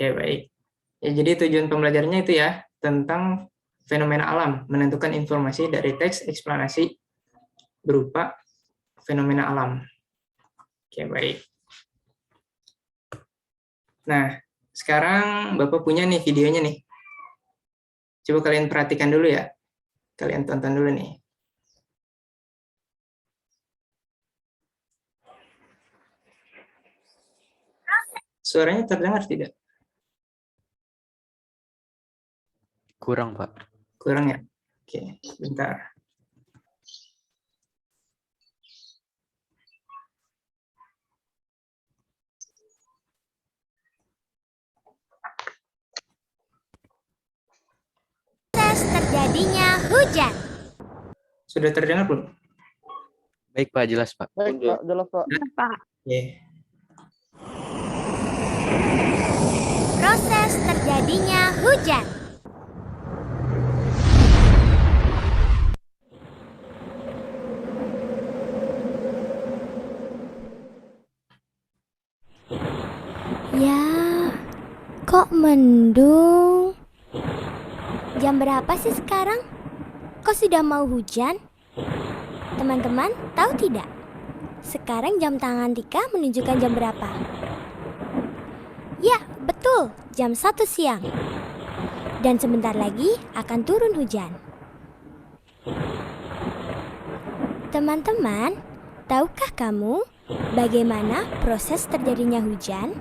Oke, baik. Ya, jadi tujuan pembelajarannya itu ya, tentang fenomena alam, menentukan informasi dari teks eksplanasi berupa fenomena alam. Oke, baik. Nah, sekarang Bapak punya nih videonya nih. Coba kalian perhatikan dulu ya. Kalian tonton dulu nih. Suaranya terdengar tidak? Kurang, Pak. Kurang ya? Oke, bentar. Proses terjadinya hujan. Sudah terdengar belum? Baik, Pak. Jelas, Pak. Baik, Pak. Jelas, Pak. Oke. Proses terjadinya hujan. Ya, kok mendung? Jam berapa sih sekarang? Kok sudah mau hujan? Teman-teman, tahu tidak? Sekarang jam tangan Tika menunjukkan jam berapa? Ya, betul, jam 1 siang. Dan sebentar lagi akan turun hujan. Teman-teman, tahukah kamu bagaimana proses terjadinya hujan?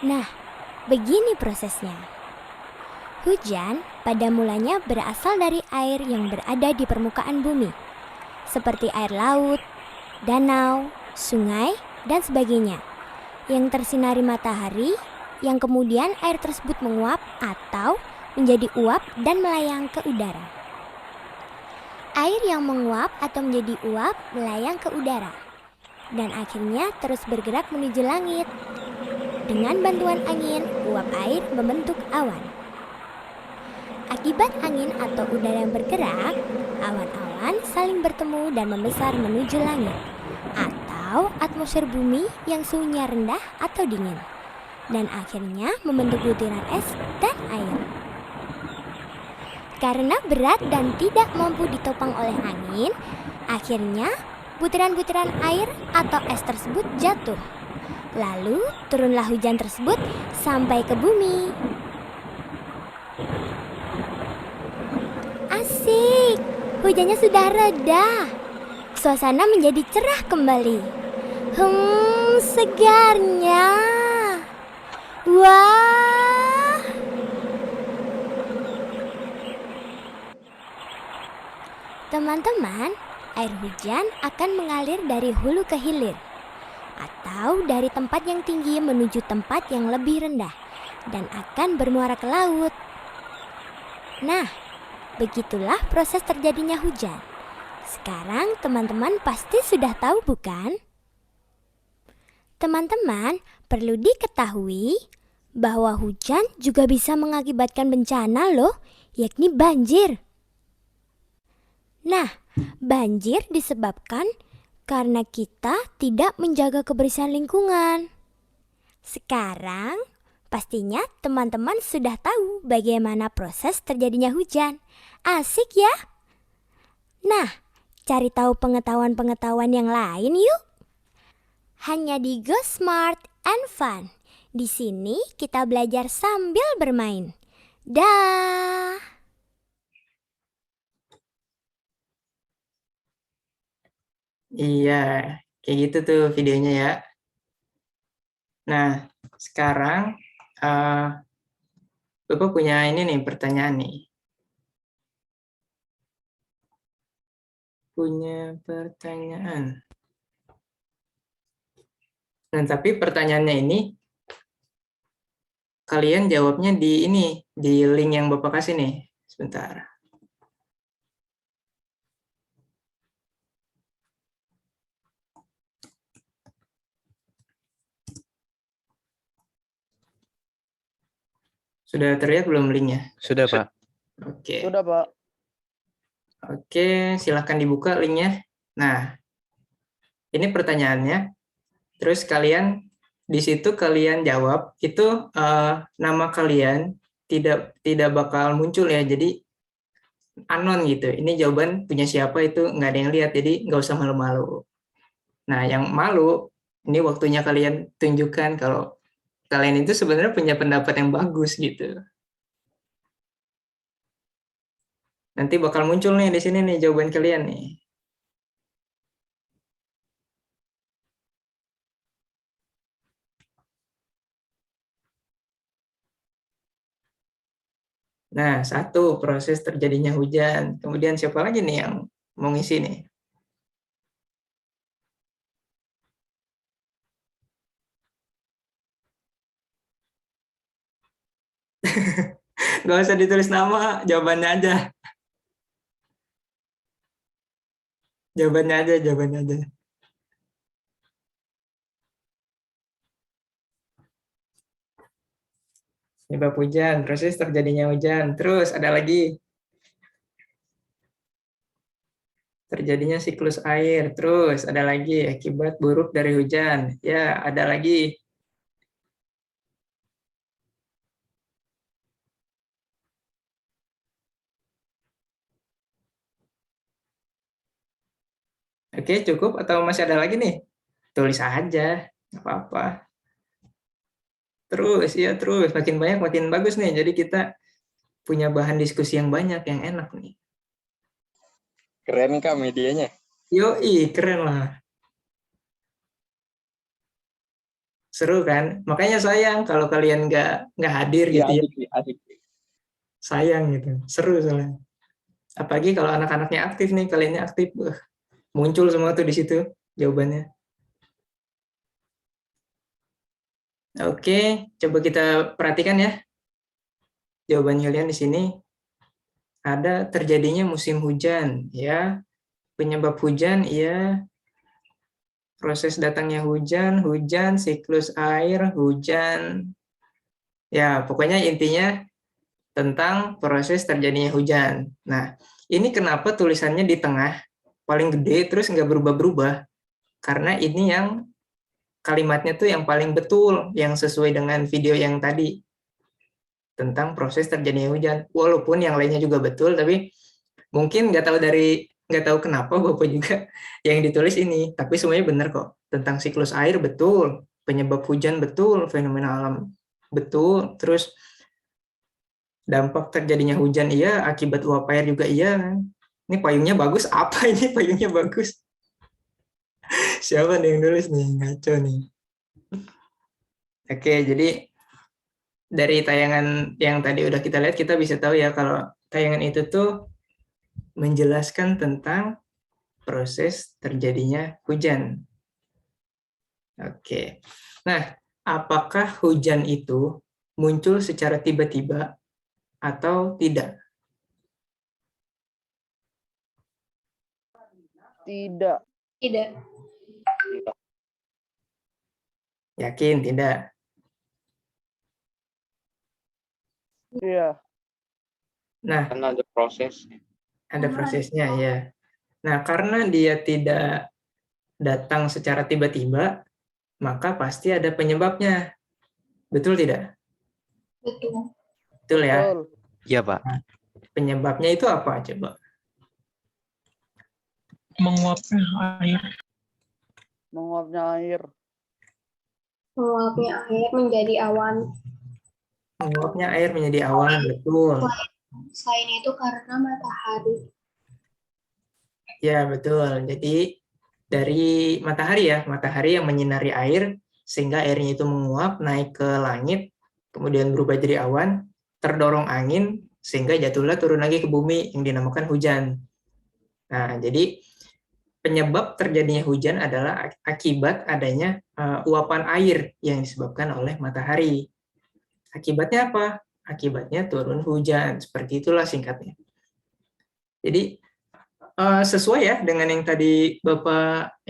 Nah, begini prosesnya. Hujan pada mulanya berasal dari air yang berada di permukaan bumi, seperti air laut, danau, sungai, dan sebagainya, yang tersinari matahari, yang kemudian air tersebut menguap atau menjadi uap dan melayang ke udara. Air yang menguap atau menjadi uap melayang ke udara, dan akhirnya terus bergerak menuju langit. Dengan bantuan angin, uap air membentuk awan. Akibat angin atau udara yang bergerak, awan-awan saling bertemu dan membesar menuju langit, atau atmosfer bumi yang suhunya rendah atau dingin, dan akhirnya membentuk butiran es dan air. Karena berat dan tidak mampu ditopang oleh angin, akhirnya butiran-butiran air atau es tersebut jatuh. Lalu turunlah hujan tersebut sampai ke bumi. Asik, hujannya sudah reda. Suasana menjadi cerah kembali. Segarnya. Wah. Teman-teman, air hujan akan mengalir dari hulu ke hilir, atau dari tempat yang tinggi menuju tempat yang lebih rendah, dan akan bermuara ke laut. Nah, begitulah proses terjadinya hujan. Sekarang teman-teman pasti sudah tahu, bukan? Teman-teman, perlu diketahui bahwa hujan juga bisa mengakibatkan bencana loh, yakni banjir. Nah, banjir disebabkan karena kita tidak menjaga kebersihan lingkungan. Sekarang, pastinya teman-teman sudah tahu bagaimana proses terjadinya hujan. Asik ya? Nah, cari tahu pengetahuan-pengetahuan yang lain yuk. Hanya di Go Smart and Fun. Di sini kita belajar sambil bermain. Dah. Iya, kayak gitu tuh videonya ya. Nah, sekarang Bapak punya ini nih pertanyaan nih. Punya pertanyaan. Nah, tapi pertanyaannya ini kalian jawabnya di ini, di link yang Bapak kasih nih. Sebentar. Sudah terlihat belum linknya? Sudah, Pak. Oke. Sudah, Pak. Oke, silahkan dibuka linknya. Nah, Ini pertanyaannya. Terus kalian di situ kalian jawab itu nama kalian tidak bakal muncul ya. Jadi anon gitu. Ini jawaban punya siapa itu nggak ada yang lihat. Jadi nggak usah malu-malu. Nah, yang malu ini waktunya kalian tunjukkan kalau kalian itu sebenarnya punya pendapat yang bagus gitu. Nanti bakal muncul nih di sini nih jawaban kalian nih. Nah, satu, proses terjadinya hujan. Kemudian siapa lagi nih yang mau ngisi nih? Gak usah ditulis nama, jawabannya aja. Jawabannya aja, jawabannya aja. Penyebab hujan, proses terjadinya hujan. Terus ada lagi. Terjadinya siklus air. Terus ada lagi akibat buruk dari hujan. Ya, ada lagi. Oke, cukup atau masih ada lagi nih? Tulis aja, nggak apa-apa. Terus, ya terus. Makin banyak, makin bagus nih. Jadi kita punya bahan diskusi yang banyak, yang enak nih. Keren Kak medianya. Yoi, keren lah. Seru kan? Makanya sayang kalau kalian nggak hadir Iya, gitu ya. asik. Sayang gitu. Seru soalnya. Apalagi kalau anak-anaknya aktif nih, kaliannya aktif. Muncul semua tuh di situ jawabannya. Oke, coba kita perhatikan ya. Jawaban kalian di sini ada terjadinya musim hujan, ya. Penyebab hujan, ya. Proses datangnya hujan, hujan, siklus air, hujan. Ya, pokoknya intinya tentang proses terjadinya hujan. Nah, ini kenapa tulisannya di tengah, paling gede, terus nggak berubah-berubah. Karena ini yang kalimatnya tuh yang paling betul, yang sesuai dengan video yang tadi. Tentang proses terjadinya hujan. Walaupun yang lainnya juga betul, tapi mungkin nggak tahu kenapa Bapak juga yang ditulis ini. Tapi semuanya benar kok. Tentang siklus air betul, penyebab hujan betul, fenomena alam betul, terus dampak terjadinya hujan iya, akibat uap air juga iya. Ini payungnya bagus, apa ini payungnya bagus? Siapa nih yang nulis nih? Ngaco nih. Oke, jadi dari tayangan yang tadi udah kita lihat, kita bisa tahu ya kalau tayangan itu tuh menjelaskan tentang proses terjadinya hujan. Oke. Nah, apakah hujan itu muncul secara tiba-tiba atau tidak? Tidak. Tidak. Yakin tidak? Iya. Nah, Karena ada proses. ada prosesnya ya. Nah, karena dia tidak datang secara tiba-tiba, maka pasti ada penyebabnya. Betul tidak? Betul. Betul ya. Betul. Iya, Pak. Penyebabnya itu apa coba? Menguapnya air. Menguapnya air. Menguapnya air menjadi awan. Menguapnya air menjadi awan, betul. Selain itu karena matahari. Ya, betul. Jadi dari matahari ya, matahari yang menyinari air sehingga airnya itu menguap naik ke langit, kemudian berubah jadi awan, terdorong angin sehingga jatuhlah turun lagi ke bumi yang dinamakan hujan. Nah, jadi penyebab terjadinya hujan adalah akibat adanya uapan air yang disebabkan oleh matahari. Akibatnya apa? Akibatnya turun hujan. Seperti itulah singkatnya. Jadi sesuai ya dengan yang tadi Bapak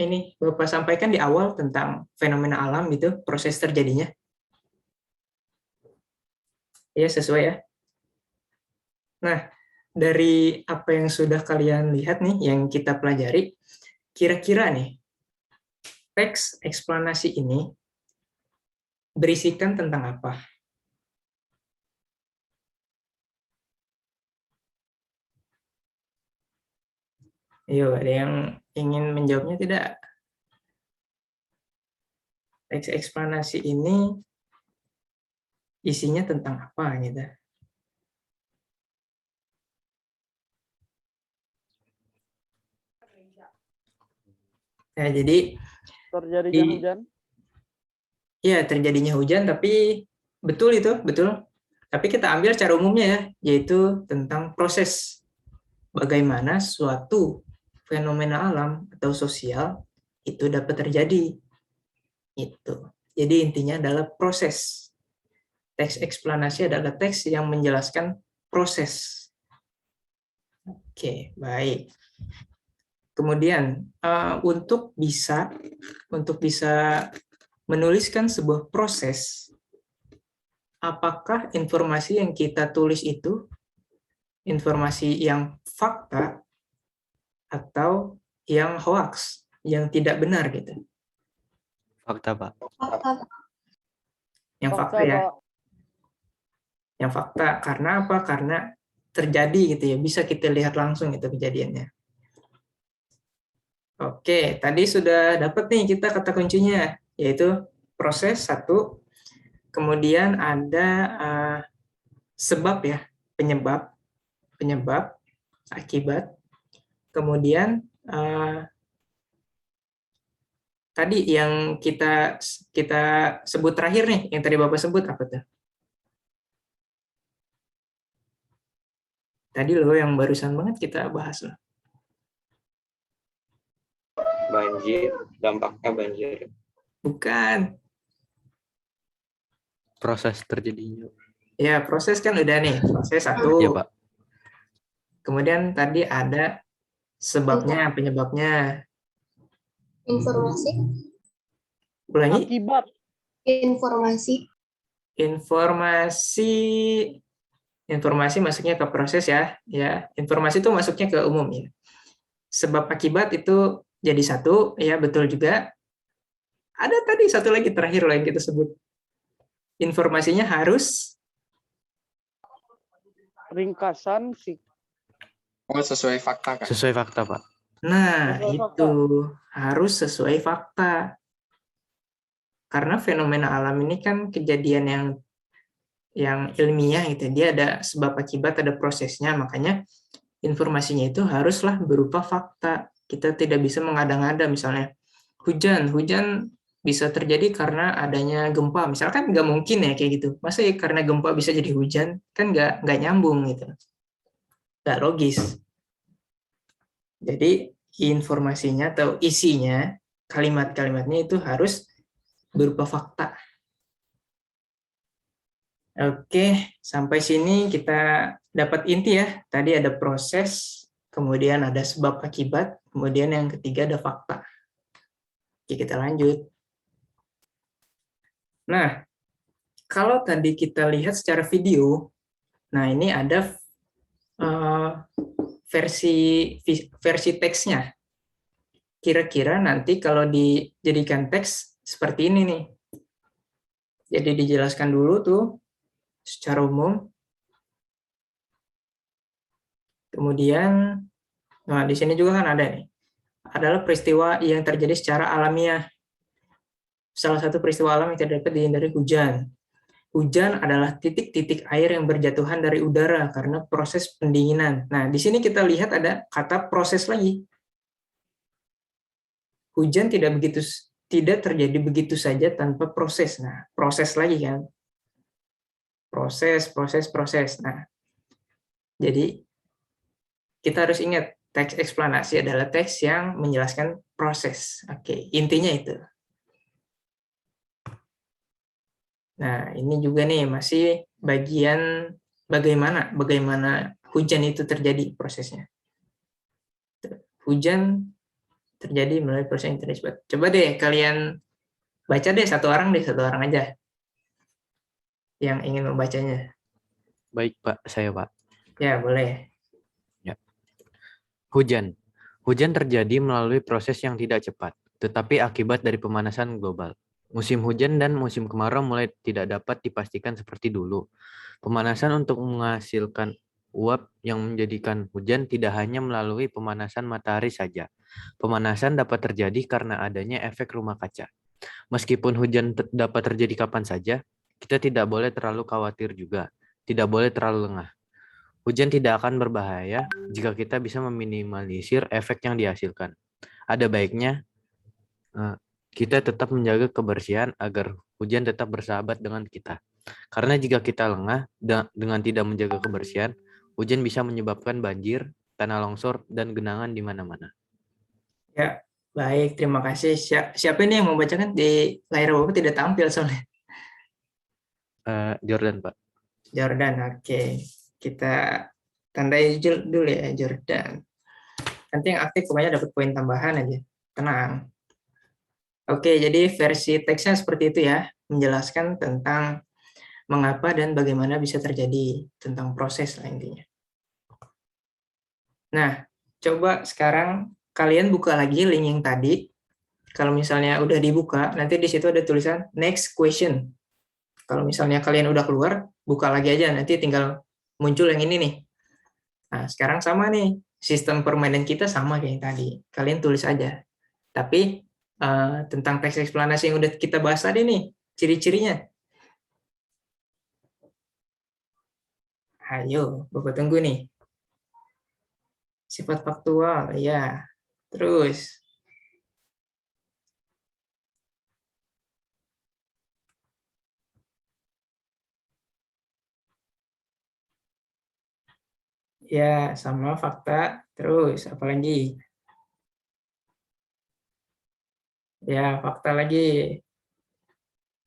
sampaikan di awal tentang fenomena alam gitu, proses terjadinya. Ya, sesuai ya. Nah, dari apa yang sudah kalian lihat nih yang kita pelajari, kira-kira nih teks eksplanasi ini berisikan tentang apa? Ayo, ada yang ingin menjawabnya tidak? Teks eksplanasi ini isinya tentang apa gitu? Nah, jadi Terjadinya hujan. ya terjadinya hujan, tapi betul itu, betul. Tapi kita ambil secara umumnya ya, yaitu tentang proses bagaimana suatu fenomena alam atau sosial itu dapat terjadi. Itu. Jadi intinya adalah proses. Teks eksplanasi adalah teks yang menjelaskan proses. Oke, baik. Kemudian untuk bisa menuliskan sebuah proses, apakah informasi yang kita tulis itu informasi yang fakta atau yang hoax, yang tidak benar gitu? Fakta, Pak. Fakta. Yang fakta ya. Pak. Yang fakta karena apa? Karena terjadi gitu ya, bisa kita lihat langsung itu kejadiannya. Oke, tadi sudah dapat nih kita kata kuncinya, yaitu proses satu, kemudian ada sebab ya, penyebab, akibat, kemudian tadi yang kita sebut terakhir nih, yang tadi Bapak sebut apa tuh? Tadi loh yang barusan banget kita bahas loh. Banjir, dampaknya banjir. Bukan. Proses terjadinya. Ya, proses kan udah nih, proses satu. Iya, Pak. Kemudian tadi ada sebabnya, penyebabnya. Informasi. Ulangi. Akibat. Informasi. Informasi masuknya ke proses ya. Informasi itu masuknya ke umum ya. Sebab akibat itu jadi satu, ya betul juga. Ada tadi satu lagi terakhir loh yang kita sebut. Informasinya harus Ringkasan sih. Oh, sesuai fakta kan? Sesuai fakta, Pak. Nah, Sesuai itu harus sesuai fakta. Karena fenomena alam ini kan kejadian yang ilmiah gitu. Dia ada sebab akibat, ada prosesnya, makanya informasinya itu haruslah berupa fakta. Kita tidak bisa mengada-ngada, misalnya hujan bisa terjadi karena adanya gempa. Misalkan nggak mungkin ya kayak gitu. Masa ya karena gempa bisa jadi hujan? Kan nggak nyambung gitu. Nggak logis. Jadi informasinya atau isinya, kalimat-kalimatnya itu harus berupa fakta. Oke, sampai sini kita dapat inti ya. Tadi ada proses, kemudian ada sebab akibat, kemudian yang ketiga ada fakta. Oke, kita lanjut. Nah, kalau tadi kita lihat secara video, nah ini ada versi teksnya. Kira-kira nanti kalau dijadikan teks seperti ini nih. Jadi dijelaskan dulu tuh secara umum. Kemudian, nah di sini juga kan ada nih. Adalah peristiwa yang terjadi secara alamiah. Salah satu peristiwa alam yang tidak dapat dihindari hujan. Hujan adalah titik-titik air yang berjatuhan dari udara karena proses pendinginan. Nah, di sini kita lihat ada kata proses lagi. Hujan tidak terjadi begitu saja tanpa proses. Nah, proses lagi kan. Proses. Nah, jadi kita harus ingat teks eksplanasi adalah teks yang menjelaskan proses. Oke, intinya itu. Nah, ini juga nih masih bagian bagaimana hujan itu terjadi prosesnya. Hujan terjadi melalui proses yang terjadi. Coba deh kalian baca deh satu orang aja yang ingin membacanya. Baik, Pak. Saya, Pak. Ya, boleh. Ya. Hujan. Hujan terjadi melalui proses yang tidak cepat, tetapi akibat dari pemanasan global. Musim hujan dan musim kemarau mulai tidak dapat dipastikan seperti dulu. Pemanasan untuk menghasilkan uap yang menjadikan hujan tidak hanya melalui pemanasan matahari saja. Pemanasan dapat terjadi karena adanya efek rumah kaca. Meskipun hujan dapat terjadi kapan saja, kita tidak boleh terlalu khawatir juga. Tidak boleh terlalu lengah. Hujan tidak akan berbahaya jika kita bisa meminimalisir efek yang dihasilkan. Ada baiknya kita tetap menjaga kebersihan agar hujan tetap bersahabat dengan kita. Karena jika kita lengah dengan tidak menjaga kebersihan, hujan bisa menyebabkan banjir, tanah longsor, dan genangan di mana-mana. Ya, baik. Terima kasih. Siapa ini yang membacakan? Di layar Bapak tidak tampil soalnya. Jordan, Pak. Jordan, oke. Kita tandai dulu ya, Jordan. Nanti yang aktif pokoknya dapat poin tambahan aja. Tenang. Oke, jadi versi teksnya seperti itu ya. Menjelaskan tentang mengapa dan bagaimana bisa terjadi, tentang proses lah intinya. Nah, coba sekarang kalian buka lagi link yang tadi. Kalau misalnya udah dibuka, nanti di situ ada tulisan next question. Kalau misalnya kalian udah keluar, buka lagi aja, nanti tinggal muncul yang ini nih. Nah, sekarang sama nih, sistem permainan kita sama kayak yang tadi. Kalian tulis aja. Tapi tentang teks eksplanasi yang udah kita bahas tadi nih, ciri-cirinya. Ayo, Bapak tunggu nih. Sifat faktual, ya. Terus, ya sama fakta. Terus, apa lagi? Ya, fakta lagi.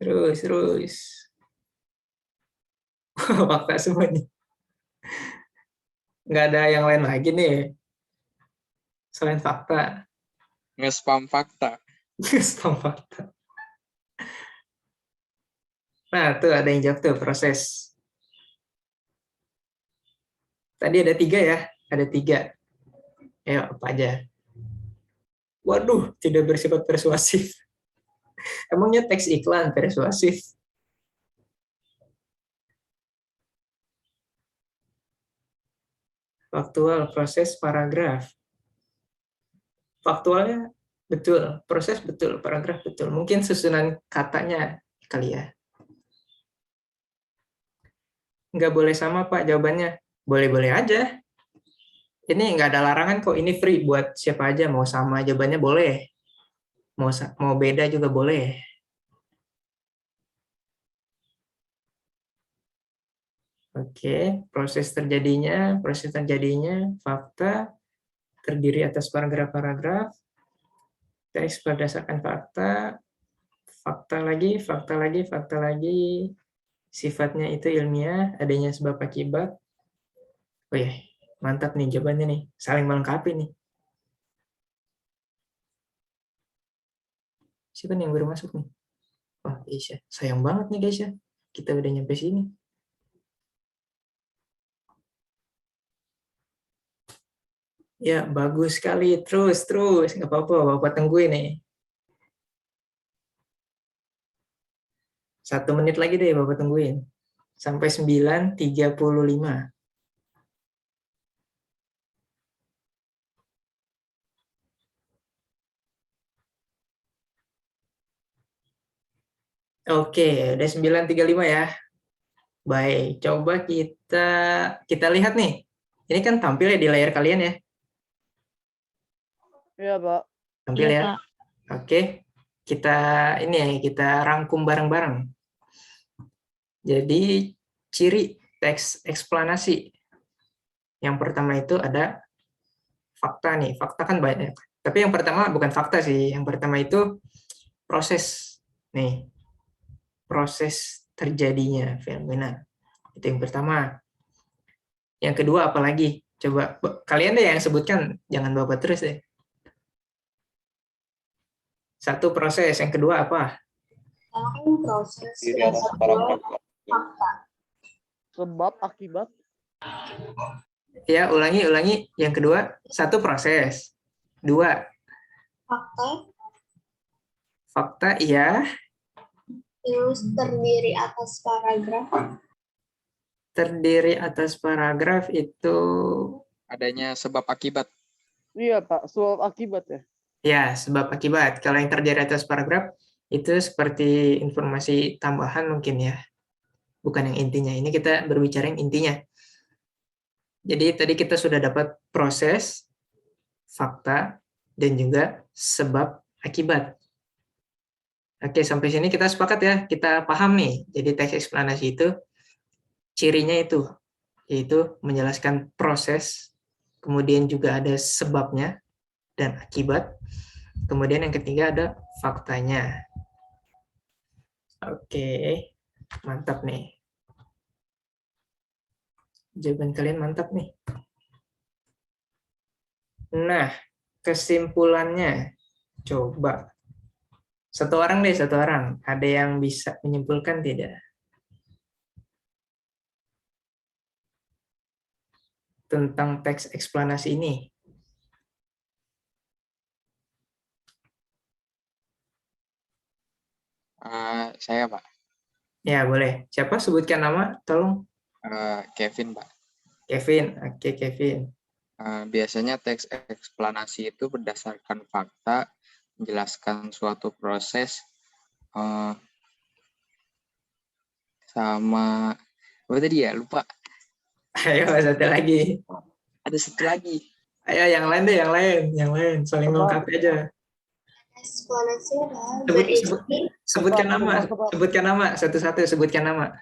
Terus. Fakta semua nih. Nggak ada yang lain lagi nih. Selain fakta. Nge-spam fakta. Spam fakta. Nah, tuh ada yang jawab tuh, proses. Tadi ada 3 ya? Ada 3. Ayo, apa aja? Waduh, tidak bersifat persuasif. Emangnya teks iklan persuasif? Faktual, proses, paragraf. Faktualnya betul, proses betul, paragraf betul. Mungkin susunan katanya kali ya. Nggak boleh sama, Pak, jawabannya. Boleh-boleh aja. Ini nggak ada larangan kok, ini free buat siapa aja, mau sama jawabannya boleh. Mau beda juga boleh. Oke, proses terjadinya, fakta, terdiri atas paragraf-paragraf, teks berdasarkan fakta, fakta lagi, sifatnya itu ilmiah, adanya sebab akibat. Oh ya, mantap nih jawabannya nih, saling melengkapi nih. Siapa nih yang baru masuk nih? Oh, Isya. Sayang banget nih guys ya, kita udah nyampe sini. Ya, bagus sekali. Terus. Nggak apa-apa, Bapak tungguin nih. 1 menit lagi deh Bapak tungguin. Sampai 9.35. Oke, udah 9.35 ya. Baik, coba kita lihat nih. Ini kan tampil ya di layar kalian ya. Iya, Pak. Tampil Iya, ya. Pak. Oke. Kita rangkum bareng-bareng. Jadi ciri teks eksplanasi. Yang pertama itu ada fakta nih. Fakta kan banyak. Tapi yang pertama bukan fakta sih. Yang pertama itu proses. Nih. Proses terjadinya fenomena. Itu yang pertama. Yang kedua apa lagi? Coba kalian deh yang sebutkan, jangan Bapak terus deh. 1 proses, yang kedua apa? Yang proses, Terdiri yang atas kedua paragraf. fakta. Sebab akibat. Ya, ulangi. Yang kedua, 1 proses. 2, Fakta. Fakta iya, Terus terdiri atas paragraf. terdiri atas paragraf itu Adanya sebab akibat. Iya, Pak. Sebab akibat ya. ya sebab akibat. Kalau yang terdiri atas paragraf itu seperti informasi tambahan mungkin ya, bukan yang intinya. Ini kita berbicara yang intinya. Jadi tadi kita sudah dapat proses, fakta, dan juga sebab akibat. Oke, sampai sini kita sepakat ya, kita paham nih. Jadi teks eksplanasi itu cirinya itu, yaitu menjelaskan proses, kemudian juga ada sebabnya dan akibat, kemudian yang ketiga ada faktanya. Oke, mantap nih. Jawaban kalian mantap nih. Nah, kesimpulannya, coba. Satu orang deh, satu orang. Ada yang bisa menyimpulkan tidak? Tentang teks eksplanasi ini. Saya Pak, Ya, boleh. Siapa? Sebutkan nama, tolong. Kevin Pak. Kevin. Oke, Kevin. Biasanya teks eksplanasi itu berdasarkan fakta, menjelaskan suatu proses, sama apa tadi ya? Lupa. Ayo, satu lagi. Ada satu lagi. Ayo, yang lain deh, yang lain. Saling melengkapi aja. Eksplanasi adalah Sebut- berisi sebut- Sebutkan nama, satu-satu sebutkan nama.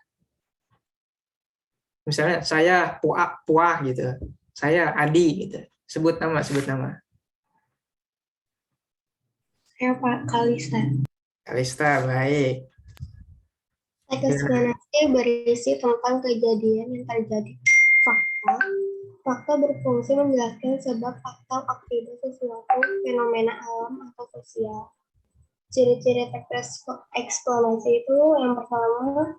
Misalnya saya Puah gitu. Saya Adi gitu. Sebut nama. saya Pak Kalista. Kalista, baik. Teks eksplanasi berisi tentang kejadian yang terjadi. Fakta. Fakta berfungsi menjelaskan sebab atau akibat sesuatu fenomena alam atau sosial. Ciri-ciri teks eksplanasi itu yang pertama,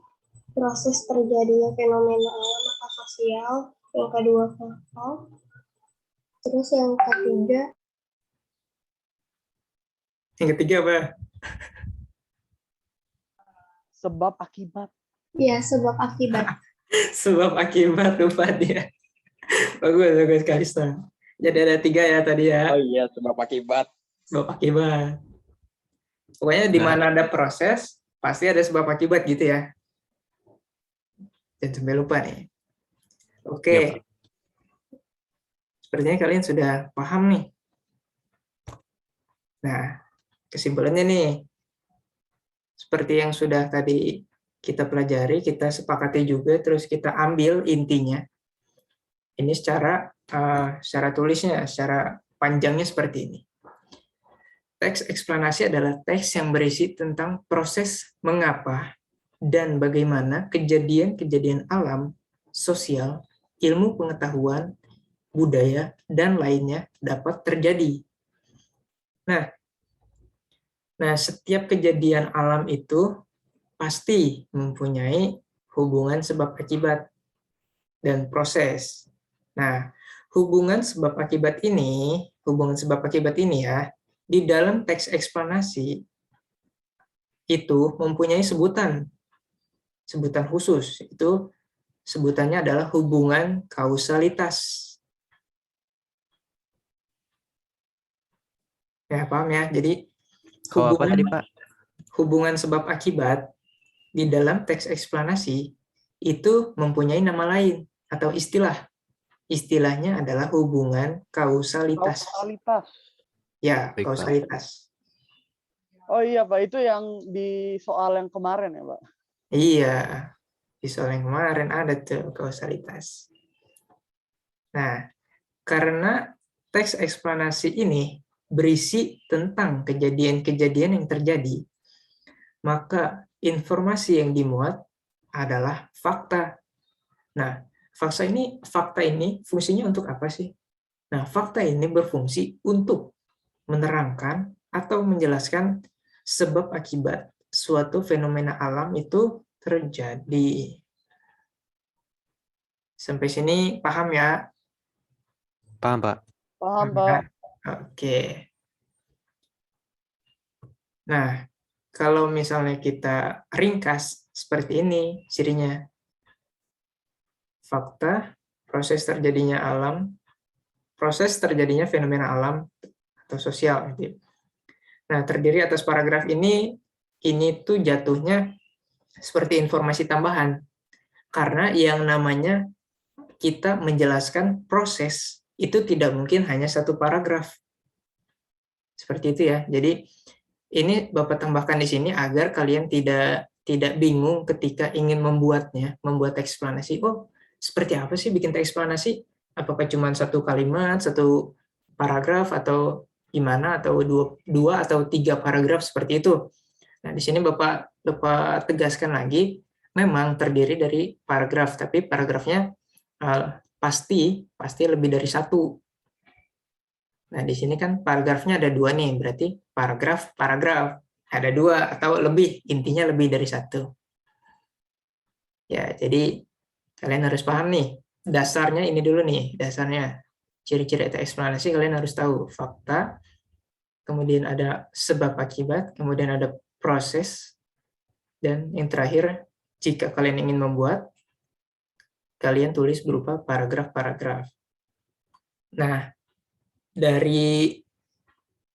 proses terjadinya fenomena alam atau sosial. Yang kedua, fakta. Terus yang ketiga, Yang ketiga apa? Sebab akibat. ya sebab akibat. Sebab akibat, lupa dia. Bagus Kalista. Jadi ada 3 ya tadi ya. Oh iya, sebab akibat. Sebab akibat. Pokoknya di mana ada proses, pasti ada sebab akibat gitu ya. Jangan sampai lupa nih. Oke. Ya, Pak. Sepertinya kalian sudah paham nih. Nah, kesimpulannya nih. Seperti yang sudah tadi kita pelajari, kita sepakati juga, terus kita ambil intinya. Ini secara tulisnya, secara panjangnya seperti ini. Teks eksplanasi adalah teks yang berisi tentang proses mengapa dan bagaimana kejadian-kejadian alam, sosial, ilmu pengetahuan, budaya, dan lainnya dapat terjadi. Nah, setiap kejadian alam itu pasti mempunyai hubungan sebab akibat dan proses. Nah, hubungan sebab akibat ini ya, di dalam teks eksplanasi itu mempunyai sebutan khusus. Itu sebutannya adalah hubungan kausalitas. Ya, paham ya? Jadi Apa tadi, Pak? hubungan sebab akibat di dalam teks eksplanasi itu mempunyai nama lain atau istilah. Istilahnya adalah hubungan kausalitas. Kausalitas. Ya, Baik, Pak. kausalitas. Oh iya, Pak. Itu yang di soal yang kemarin ya, Pak? Iya, di soal yang kemarin ada tuh kausalitas. Nah, karena teks eksplanasi ini berisi tentang kejadian-kejadian yang terjadi, maka informasi yang dimuat adalah fakta. Nah, fakta ini fungsinya untuk apa sih? Nah, fakta ini berfungsi untuk menerangkan atau menjelaskan sebab akibat suatu fenomena alam itu terjadi. Sampai sini paham ya? Paham, Pak. Paham, Pak. Oke. Nah, kalau misalnya kita ringkas seperti ini cirinya. Fakta, proses terjadinya fenomena alam atau sosial. Nah, terdiri atas paragraf ini tuh jatuhnya seperti informasi tambahan. Karena yang namanya kita menjelaskan proses itu tidak mungkin hanya satu paragraf. Seperti itu ya. Jadi ini Bapak tambahkan di sini agar kalian tidak bingung ketika ingin membuat eksplanasi. Oh, seperti apa sih bikin teks eksplanasi? Apakah cuma satu kalimat, satu paragraf, atau gimana, atau dua atau tiga paragraf seperti itu? Nah, di sini Bapak tegaskan lagi, memang terdiri dari paragraf, tapi paragrafnya pasti lebih dari satu. Nah, di sini kan paragrafnya ada dua nih, berarti paragraf, ada dua atau lebih, intinya lebih dari satu. Ya, jadi kalian harus paham nih, dasarnya ini dulu nih, dasarnya. Ciri-ciri teks eksplanasi kalian harus tahu, fakta, kemudian ada sebab akibat, kemudian ada proses, dan yang terakhir, jika kalian ingin membuat, kalian tulis berupa paragraf-paragraf. Nah,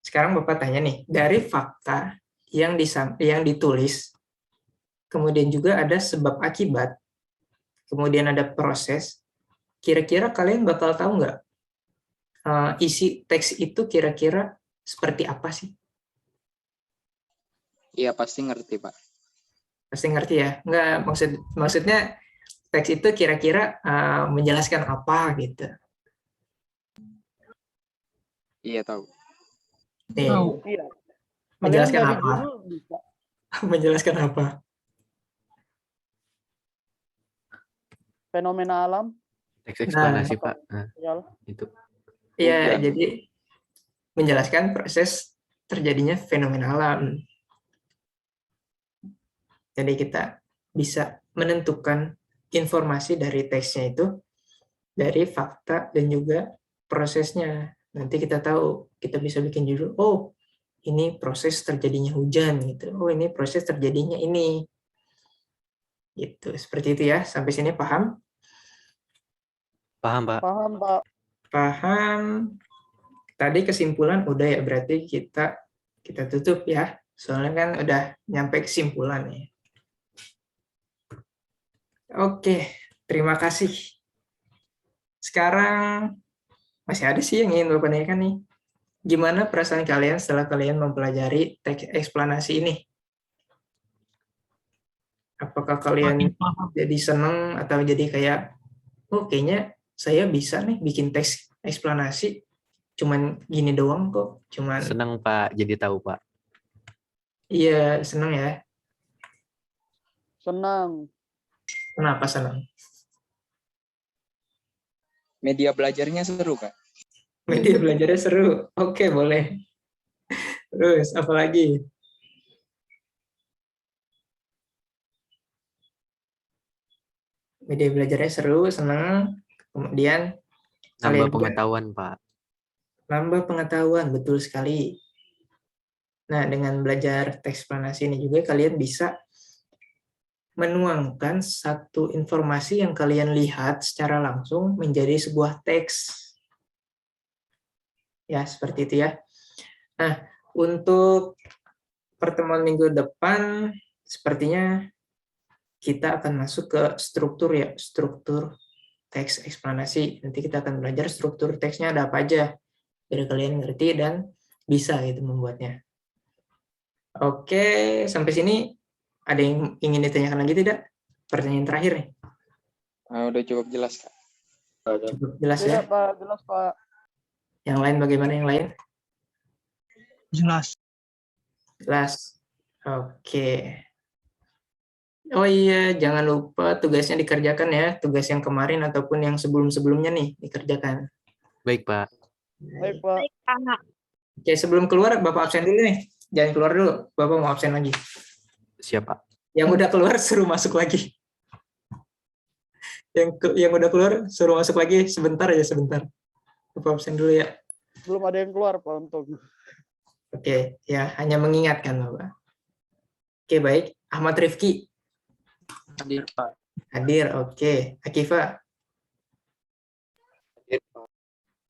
sekarang Bapak tanya nih, dari fakta yang ditulis, kemudian juga ada sebab akibat, kemudian ada proses, kira-kira kalian bakal tahu nggak isi teks itu kira-kira seperti apa sih? Iya, pasti ngerti, Pak. Pasti ngerti ya? Nggak, maksudnya teks itu kira-kira menjelaskan apa gitu. Iya, tahu. Nih, Tahu. Iya. menjelaskan Kalian dari apa? dulu bisa. Menjelaskan apa? Fenomena alam. Teks eksplanasi, Nah. Pak. Nah, Iyalah. itu. Iya, Hujan. jadi menjelaskan proses terjadinya fenomena alam. Jadi kita bisa menentukan informasi dari teksnya itu dari fakta dan juga prosesnya. Nanti kita tahu, kita bisa bikin judul, oh ini proses terjadinya hujan gitu. Oh ini proses terjadinya ini. Gitu. Seperti itu ya. Sampai sini paham? Paham, Pak. Paham, Pak. Paham. Tadi kesimpulan udah ya, berarti kita tutup ya. Soalnya kan udah nyampe kesimpulan ya. Oke, terima kasih. Sekarang masih ada sih yang ingin Bapak tanyakan nih. Gimana perasaan kalian setelah kalian mempelajari teks eksplanasi ini? Apakah kalian Makin paham. jadi seneng atau jadi kayak, oh kayaknya saya bisa nih bikin teks eksplanasi, cuman gini doang kok, cuman. Senang, Pak, jadi tahu, Pak. Iya, seneng ya. Senang. Kenapa seneng? Media belajarnya seru, Kak. Media belajarnya seru. Oke, boleh. Terus, apa lagi? Media belajarnya seru, seneng. Kemudian Nambah kalian juga pengetahuan, Pak. nambah pengetahuan, betul sekali. Nah, dengan belajar teks eksplanasi ini juga kalian bisa menuangkan satu informasi yang kalian lihat secara langsung menjadi sebuah teks. Ya, seperti itu ya. Nah, untuk pertemuan minggu depan, sepertinya kita akan masuk ke struktur ya, struktur teks eksplanasi. Nanti kita akan belajar struktur teksnya ada apa aja, biar kalian ngerti dan bisa gitu membuatnya. Oke, sampai sini ada yang ingin ditanyakan lagi tidak? Pertanyaan terakhir nih. Udah cukup jelas, Kak. Cukup jelas Iya, ya. Pak. Jelas, Pak. Yang lain bagaimana yang lain? Jelas. Jelas. Oke. Oh iya, jangan lupa tugasnya dikerjakan ya. Tugas yang kemarin ataupun yang sebelum-sebelumnya nih dikerjakan. Baik, Pak. Baik, Pak. Oke, sebelum keluar Bapak absen dulu nih. Jangan keluar dulu, Bapak mau absen lagi. Siap, Pak. Yang udah keluar suruh masuk lagi. Yang udah keluar suruh masuk lagi sebentar aja, sebentar. Bapak absen dulu ya. Belum ada yang keluar, Pak, untuk. Oke, ya hanya mengingatkan Bapak. Oke, baik. Ahmad Rifki. Hadir, Pak. Hadir, oke. Akifa. Hadir, Pak.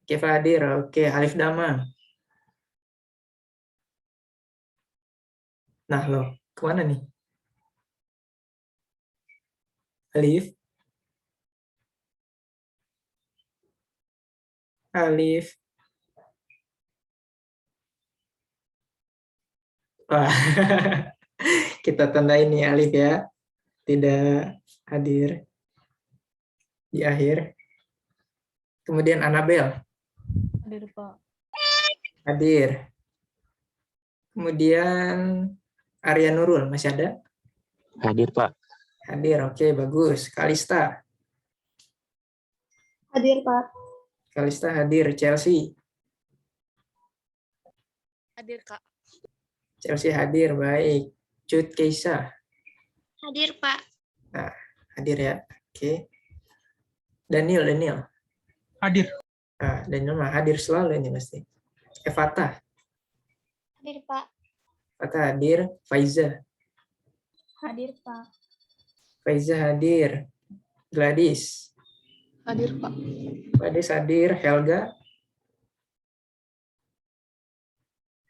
Akifa hadir, oke. Alif Dama. Nah, loh. Kemana nih? Alif. Alif. Wah. Kita tandain nih Alif ya. Tidak hadir di akhir. Kemudian Anabel. Hadir, Pak. Hadir. Kemudian Arya Nurul, masih ada? Hadir, Pak. Hadir, oke, bagus. Kalista. Hadir, Pak. Kalista hadir. Chelsea. Hadir, Kak. Chelsea hadir, baik. Cut Keisa. Hadir, Pak. Nah, hadir ya. Oke. Daniel. Hadir. Nah, Daniel mah hadir selalu ini pasti. Evata. Hadir, Pak. Evata hadir. Faiza. Hadir, Pak. Faiza hadir. Gladys. Hadir, Pak. Gladys hadir. Helga.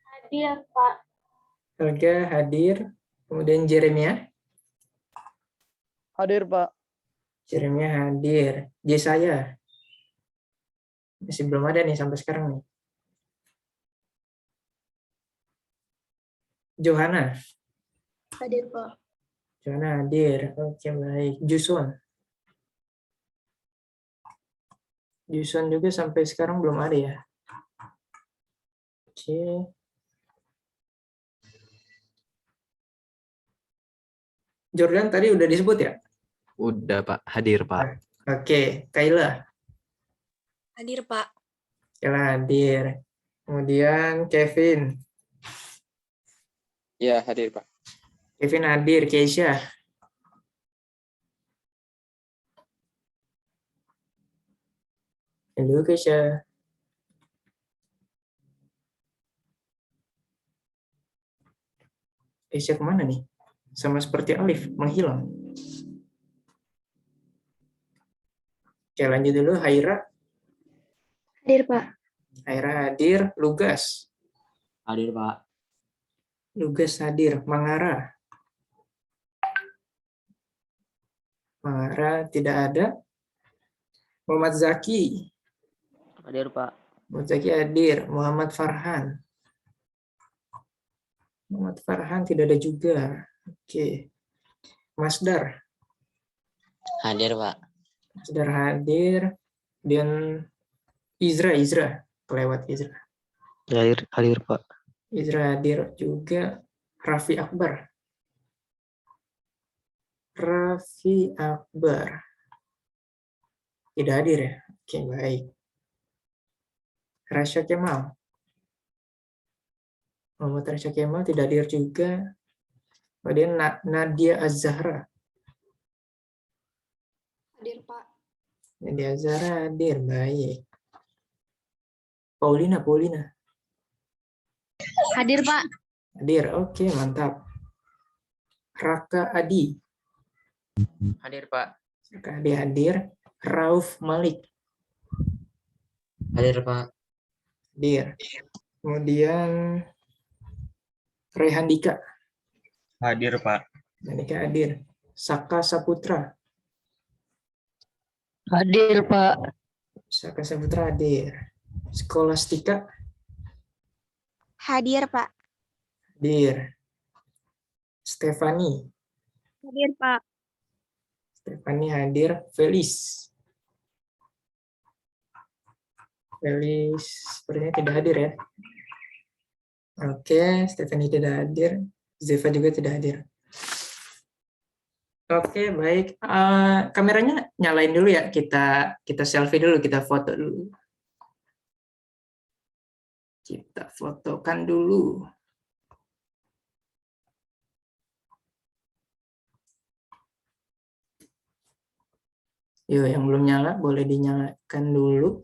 Hadir, Pak. Helga hadir. Kemudian Jeremia. Hadir, Pak. Jeremia hadir. Jesaya. Masih belum ada nih sampai sekarang nih. Johanna. Hadir, Pak. Johanna hadir. Oke, baik. Juson. Juson juga sampai sekarang belum ada ya. Oke. Jordan tadi udah disebut ya? Udah, Pak. Hadir, Pak. Oke. Kayla. Hadir, Pak. Kayla hadir. Kemudian Kevin. Ya, hadir, Pak. Kevin hadir. Keisha. Halo, Keisha. Keisha kemana nih? Sama seperti Alif, menghilang. Oke, lanjut dulu. Haira. Hadir, Pak. Haira hadir. Lugas. Hadir, Pak. Lugas hadir. Mangara. Mangara tidak ada. Muhammad Zaki. Hadir, Pak. Muhammad Zaki hadir. Muhammad Farhan. Muhammad Farhan tidak ada juga. Oke. Masdar. Hadir, Pak. Masdar hadir. Dan Izra. Kelewat Izra. Hadir, Pak. Izra hadir juga. Raffi Akbar. Raffi Akbar. Tidak hadir ya? Oke, baik. Rasya Kemal. Muhammad Rasya Kemal tidak hadir juga. Kemudian Nadia Az-Zahra. Hadir, Pak. Nadia Az-Zahra hadir, baik. Paulina. Hadir, Pak. Hadir, oke, mantap. Raka Adi. Hadir, Pak. Raka Adi hadir. Rauf Malik. Hadir, Pak. Hadir. Kemudian Rehan Dika. Hadir, Pak. Dika hadir. Saka Saputra. Hadir, Pak. Saka Saputra hadir. Skolastika Hadir, Pak. hadir. Stefani. Hadir, Pak. Stefani hadir. Felis sepertinya tidak hadir ya. Oke, Stefani tidak hadir. Zeva juga tidak hadir. Oke, baik. Kameranya nyalain dulu ya. Kita selfie dulu, kita foto dulu. Kita fotokan dulu. Yuk, yang belum nyala boleh dinyalakan dulu.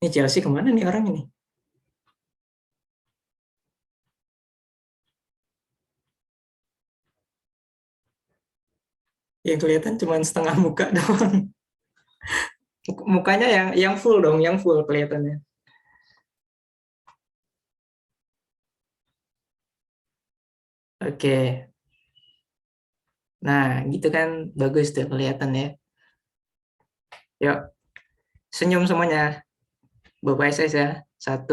Ini Chelsea kemana nih orang ini? Yang kelihatan cuma setengah muka doang. Mukanya yang full dong, yang full kelihatannya. Oke. Nah, gitu kan bagus tuh kelihatan ya. Yuk, senyum semuanya. Bapak SS ya. 1,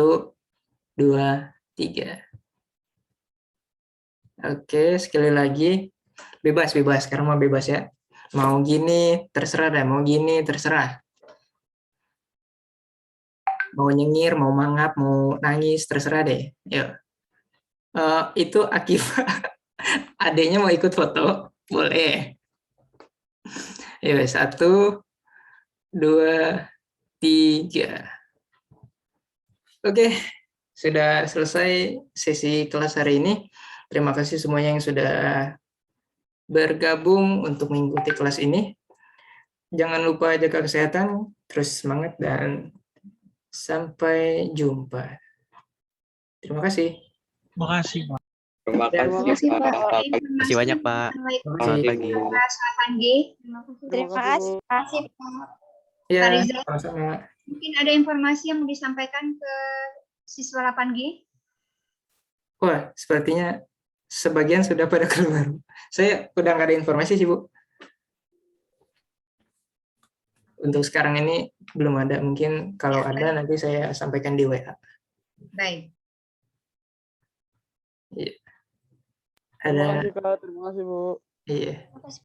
2, 3. Oke, sekali lagi. Bebas, sekarang mau bebas ya. Mau gini, terserah deh. Mau gini, terserah. Mau nyengir, mau mangap, mau nangis, terserah deh. Yuk. Itu Akiva. Adanya mau ikut foto? Boleh. Yuk, 1, 2, 3. Oke, sudah selesai sesi kelas hari ini. Terima kasih semuanya yang sudah bergabung untuk mengikuti kelas ini. Jangan lupa jaga kesehatan, terus semangat, dan sampai jumpa. Terima kasih. Terima kasih, Pak. Terima Terima kasih, Pak. Terima kasih banyak, Pak. Selamat pagi. Terima kasih, Bu. Pak. Ya, Pak Rizal. sama-sama. Mungkin ada informasi yang mau disampaikan ke siswa 8G? Wah, sepertinya sebagian sudah pada keluar. Saya udah nggak ada informasi sih, Bu. Untuk sekarang ini belum ada. Mungkin kalau ada nanti saya sampaikan di WA. Baik. Iya. Terima Ada, kasih, Kak. Terima kasih, Bu. iya.